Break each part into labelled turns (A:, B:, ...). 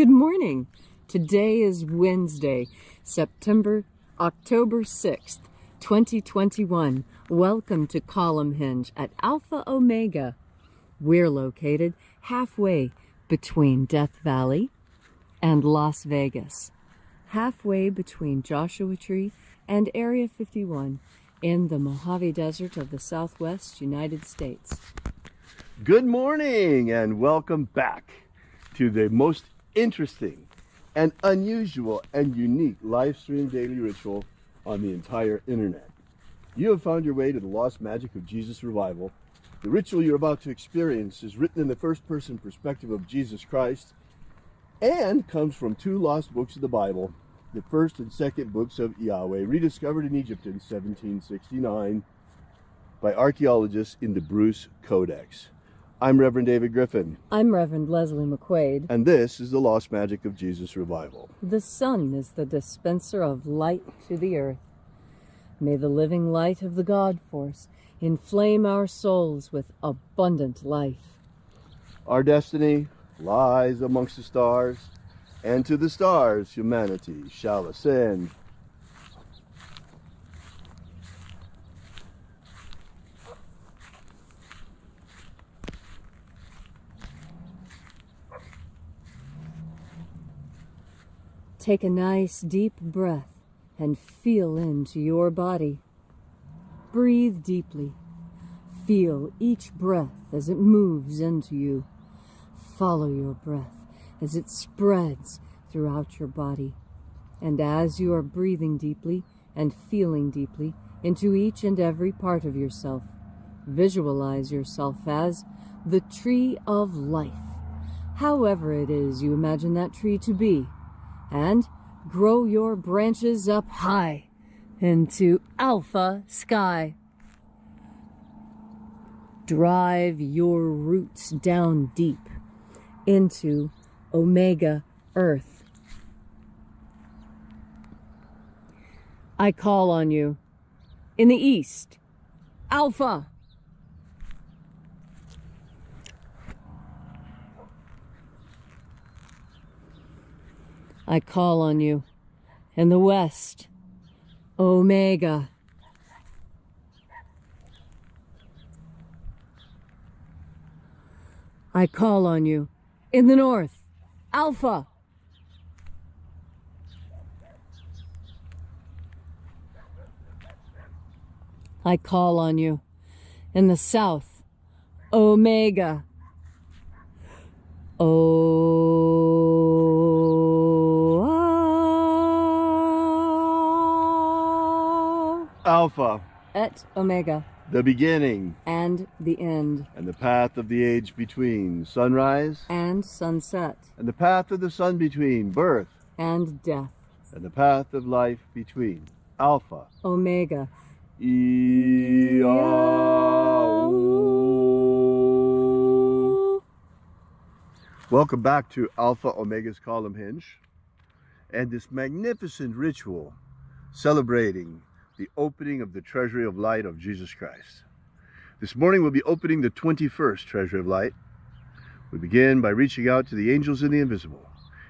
A: Good morning. Today is Wednesday, October 6th, 2021. Welcome to Column Hinge at Alpha Omega. We're located halfway between Death Valley and Las Vegas, halfway between Joshua Tree and Area 51 in the Mojave Desert of the Southwest United States.
B: Good morning and welcome back to the most interesting and unusual and unique live stream daily ritual on the entire internet. You have found your way to the lost magic of Jesus revival. The ritual you're about to experience is written in the first person perspective of Jesus Christ and comes from two lost books of the Bible, the first and second books of IAOE, rediscovered in Egypt in 1769 by archaeologists in the Bruce Codex. I'm Reverend David Griffin.
A: I'm Reverend Leslie McQuade.
B: And this is the Lost Magic of Jesus Revival.
A: The sun is the dispenser of light to the earth. May the living light of the God Force inflame our souls with abundant life.
B: Our destiny lies amongst the stars, and to the stars humanity shall ascend.
A: Take a nice deep breath and feel into your body. Breathe deeply. Feel each breath as it moves into you. Follow your breath as it spreads throughout your body. And as you are breathing deeply and feeling deeply into each and every part of yourself, visualize yourself as the tree of life, however it is you imagine that tree to be. And grow your branches up high into alpha sky. Drive your roots down deep into omega earth. I call on you in the east, alpha. I call on you in the west, Omega. I call on you in the north, Alpha. I call on you in the south, Omega.
B: Alpha.
A: Et Omega.
B: The beginning.
A: And the end.
B: And the path of the age between. Sunrise.
A: And sunset.
B: And the path of the sun between. Birth.
A: And death.
B: And the path of life between. Alpha.
A: Omega.
B: IAOE. Welcome back to Alpha Omega's Column Hinge and this magnificent ritual celebrating the opening of the Treasury of Light of Jesus Christ. This morning we'll be opening the 21st Treasury of Light. We begin by reaching out to the angels in the invisible.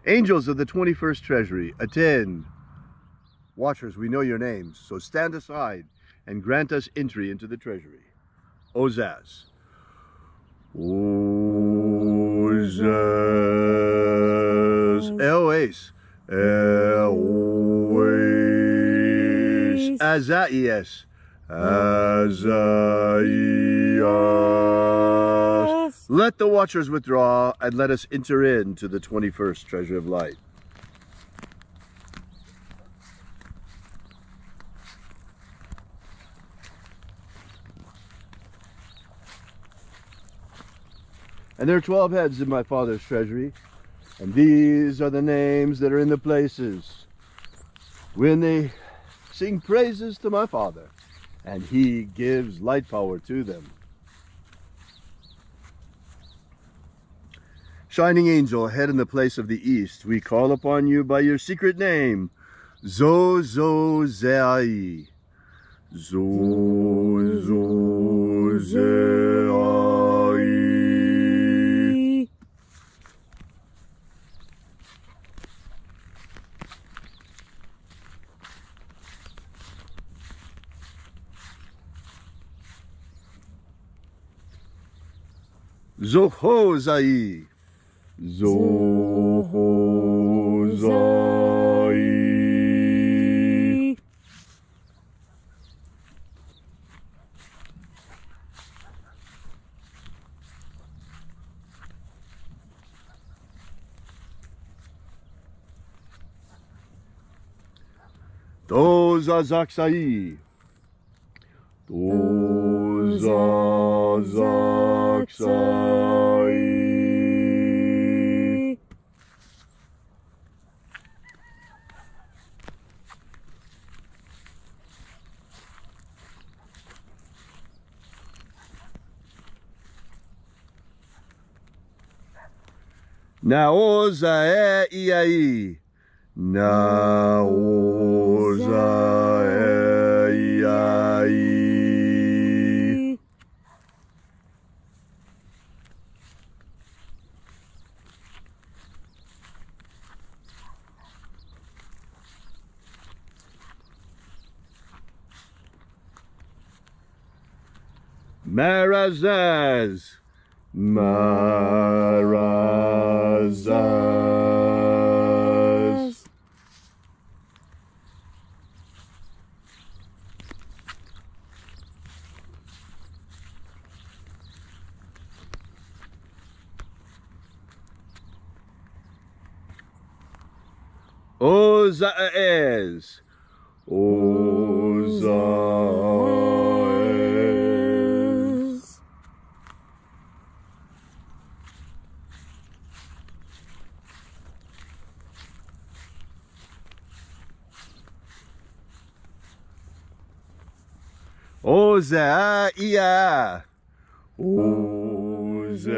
B: Angels of the 21st Treasury, attend. Watchers, we know your names, so stand aside and grant us entry into the Treasury. Ozaz. Ozaz. Eoes. Eoes. Azaias. Azaias. Let the watchers withdraw and let us enter into the 21st Treasury of Light. And there are 12 heads in my Father's treasury, and these are the names that are in the places when they sing praises to my Father, and He gives light power to them. Shining angel, head in the place of the east, we call upon you by your secret name, Zozozei. Zozozei. Zohozai. Zohozai. Dozazaksai. Dozazaksai. Naoza iai. Naoza iai. Marazaz. Marazaz. Ozaez. Ozaez. Ozaia. Ozaia.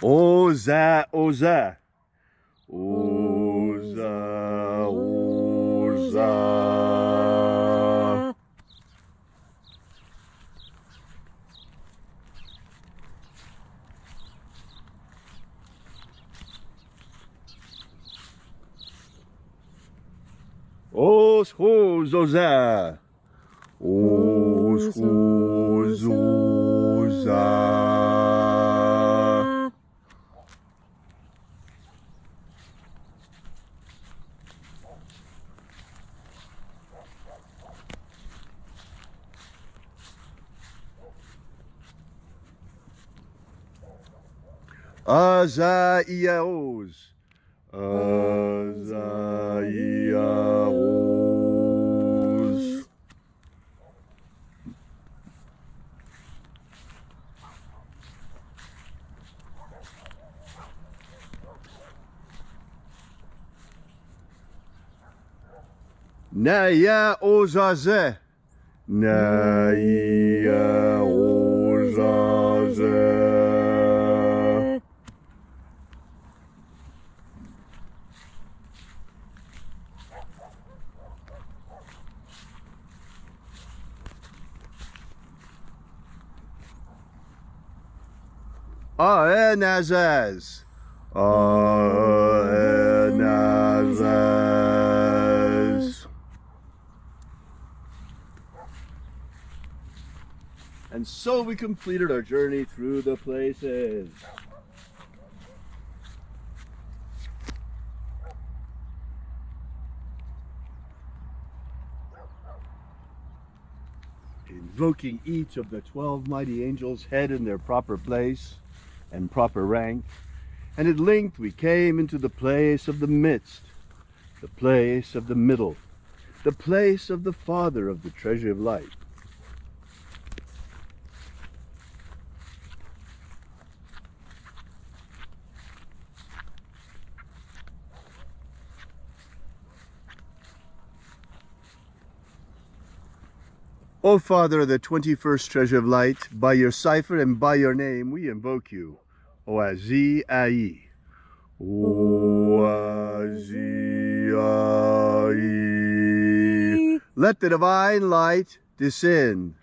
B: Oza, oza. Oza, oza. Os, hos, oza. Os, hos, oza. Azaiaos. Azaiaos. Naya ozaze. Naya ozaze. Aenazaz. Aenazaz. And so we completed our journey through the places. Invoking each of the 12 mighty angels' head in their proper place and proper rank, and at length we came into the place of the midst, the place of the middle, the place of the Father of the Treasury of Light. O Father of the 21st Treasure of Light, by your cipher and by your name we invoke you. Oazi Ai. Oazi Ai. Let the divine light descend.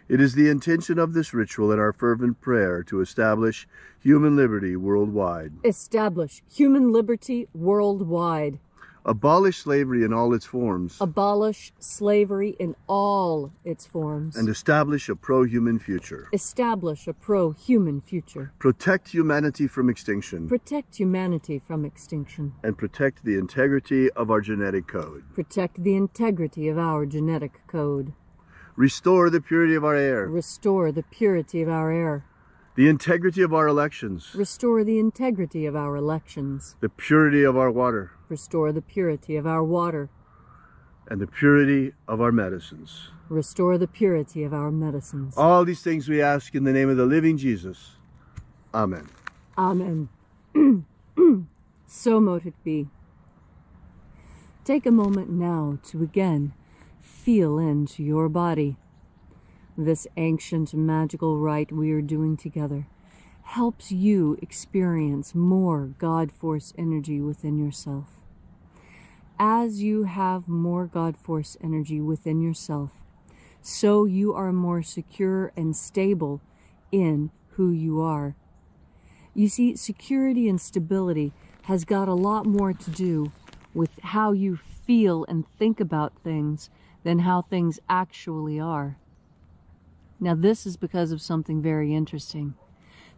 B: It is the intention of this ritual and our fervent prayer to establish human liberty worldwide.
A: Establish human liberty worldwide.
B: Abolish slavery in all its forms.
A: Abolish slavery in all its forms.
B: And establish a pro-human future.
A: Establish a pro-human future.
B: Protect humanity from extinction.
A: Protect humanity from extinction.
B: And protect the integrity of our genetic code.
A: Protect the integrity of our genetic code.
B: Restore the purity of our air.
A: Restore the purity of our air.
B: The integrity of our elections.
A: Restore the integrity of our elections.
B: The purity of our water.
A: Restore the purity of our water.
B: And the purity of our medicines.
A: Restore the purity of our medicines.
B: All these things we ask in the name of the living Jesus. Amen.
A: Amen. So mote it be. Take a moment now to again feel into your body. This ancient magical rite we are doing together helps you experience more God Force energy within yourself. As you have more God Force energy within yourself, so you are more secure and stable in who you are. You see, security and stability has got a lot more to do with how you feel and think about things than how things actually are. Now, this is because of something very interesting.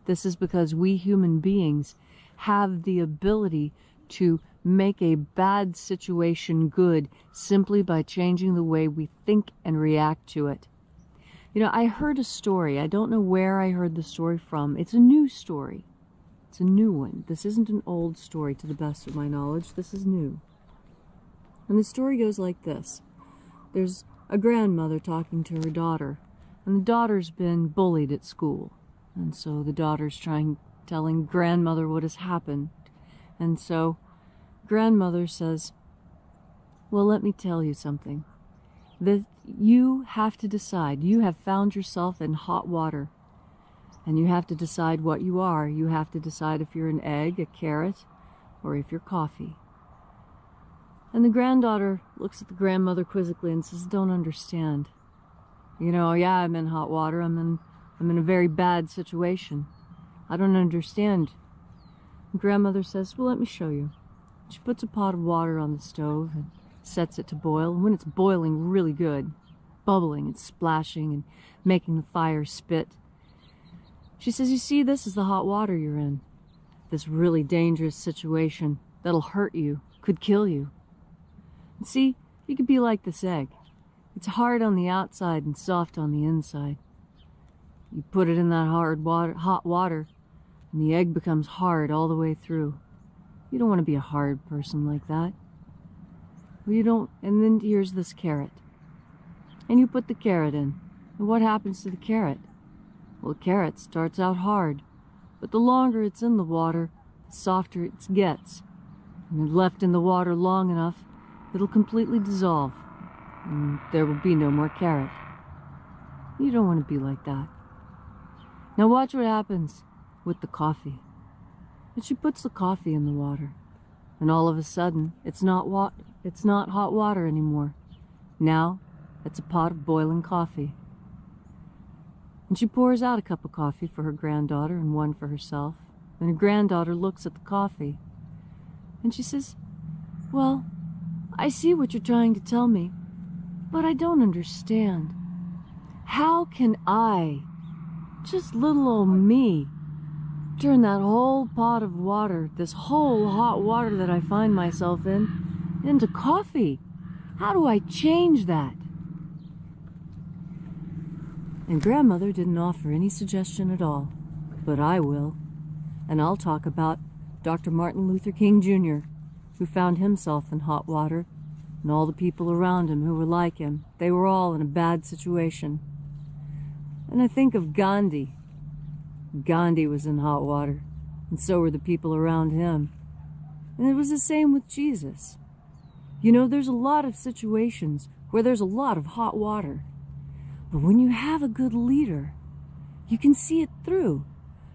A: This is because we human beings have the ability to make a bad situation good simply by changing the way we think and react to it. You know, I heard a story. I don't know where I heard the story from. It's a new story. It's a new one. This isn't an old story to the best of my knowledge. This is new. And the story goes like this. There's a grandmother talking to her daughter. And the daughter's been bullied at school. And so the daughter's telling grandmother what has happened. And so grandmother says, well, let me tell you something. That you have to decide. You have found yourself in hot water. And you have to decide what you are. You have to decide if you're an egg, a carrot, or if you're coffee. And the granddaughter looks at the grandmother quizzically and says, don't understand. You know, yeah, I'm in hot water. I'm in a very bad situation. I don't understand. And grandmother says, well, let me show you. She puts a pot of water on the stove and sets it to boil. And when it's boiling really good, bubbling and splashing and making the fire spit, she says, you see, this is the hot water you're in. This really dangerous situation that'll hurt you, could kill you. And see, you could be like this egg. It's hard on the outside and soft on the inside. You put it in that hot water, and the egg becomes hard all the way through. You don't want to be a hard person like that. Well, you don't. And then here's this carrot. And you put the carrot in. And what happens to the carrot? Well, the carrot starts out hard, but the longer it's in the water, the softer it gets. And left in the water long enough, it'll completely dissolve. And there will be no more carrot. You don't want to be like that. Now watch what happens with the coffee. And she puts the coffee in the water. And all of a sudden, it's not hot water anymore. Now, it's a pot of boiling coffee. And she pours out a cup of coffee for her granddaughter and one for herself. And her granddaughter looks at the coffee. And she says, well, I see what you're trying to tell me. But I don't understand. How can I, just little old me, turn that whole pot of water, this whole hot water that I find myself in, into coffee? How do I change that? And grandmother didn't offer any suggestion at all, but I will. And I'll talk about Dr. Martin Luther King Jr., who found himself in hot water, and all the people around him who were like him. They were all in a bad situation. And I think of Gandhi. Gandhi was in hot water, and so were the people around him. And it was the same with Jesus. You know, there's a lot of situations where there's a lot of hot water. But when you have a good leader, you can see it through,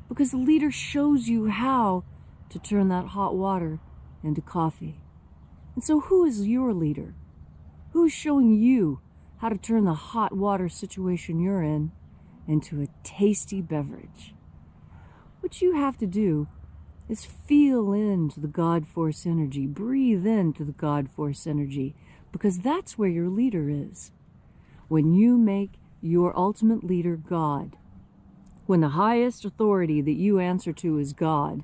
A: because the leader shows you how to turn that hot water into coffee. And so who is your leader? Who is showing you how to turn the hot water situation you're in into a tasty beverage. What you have to do is feel into the God Force energy, breathe into the God Force energy, because that's where your leader is. When you make your ultimate leader God, when the highest authority that you answer to is God,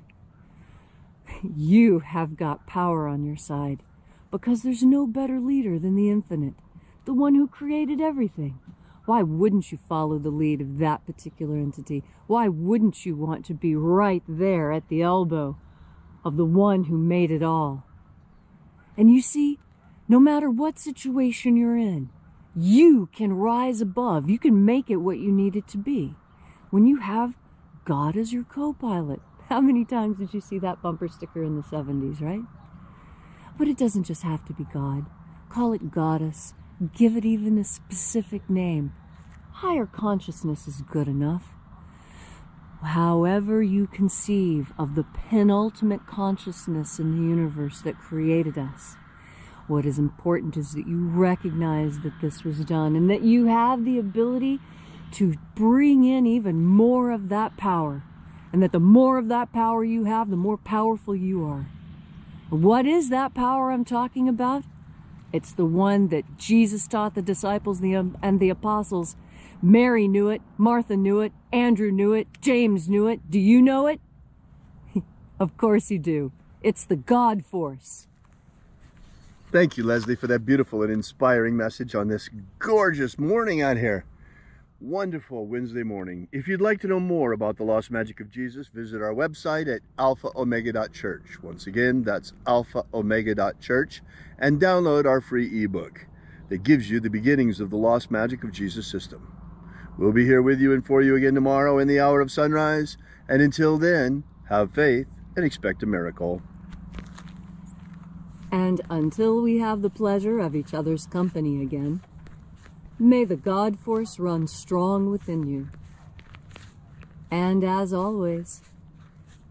A: you have got power on your side, because there's no better leader than the infinite, the one who created everything. Why wouldn't you follow the lead of that particular entity? Why wouldn't you want to be right there at the elbow of the one who made it all? And you see, no matter what situation you're in, you can rise above. You can make it what you need it to be. When you have God as your co-pilot. How many times did you see that bumper sticker in the 70s, right? But it doesn't just have to be God. Call it goddess. Give it even a specific name. Higher consciousness is good enough. However you conceive of the penultimate consciousness in the universe that created us, what is important is that you recognize that this was done and that you have the ability to bring in even more of that power. And that the more of that power you have, the more powerful you are. What is that power I'm talking about? It's the one that Jesus taught the disciples and the apostles. Mary knew it, Martha knew it, Andrew knew it, James knew it. Do you know it? Of course you do. It's the God Force.
B: Thank you, Leslie, for that beautiful and inspiring message on this gorgeous morning out here. Wonderful Wednesday morning. If you'd like to know more about the lost magic of Jesus, visit our website at alphaomega.church. Once again, that's alphaomega.church, and download our free ebook that gives you the beginnings of the lost magic of Jesus system. We'll be here with you and for you again tomorrow in the hour of sunrise. And until then, have faith and expect a miracle.
A: And until we have the pleasure of each other's company again, may the God Force run strong within you. And as always,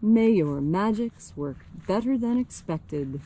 A: may your magics work better than expected.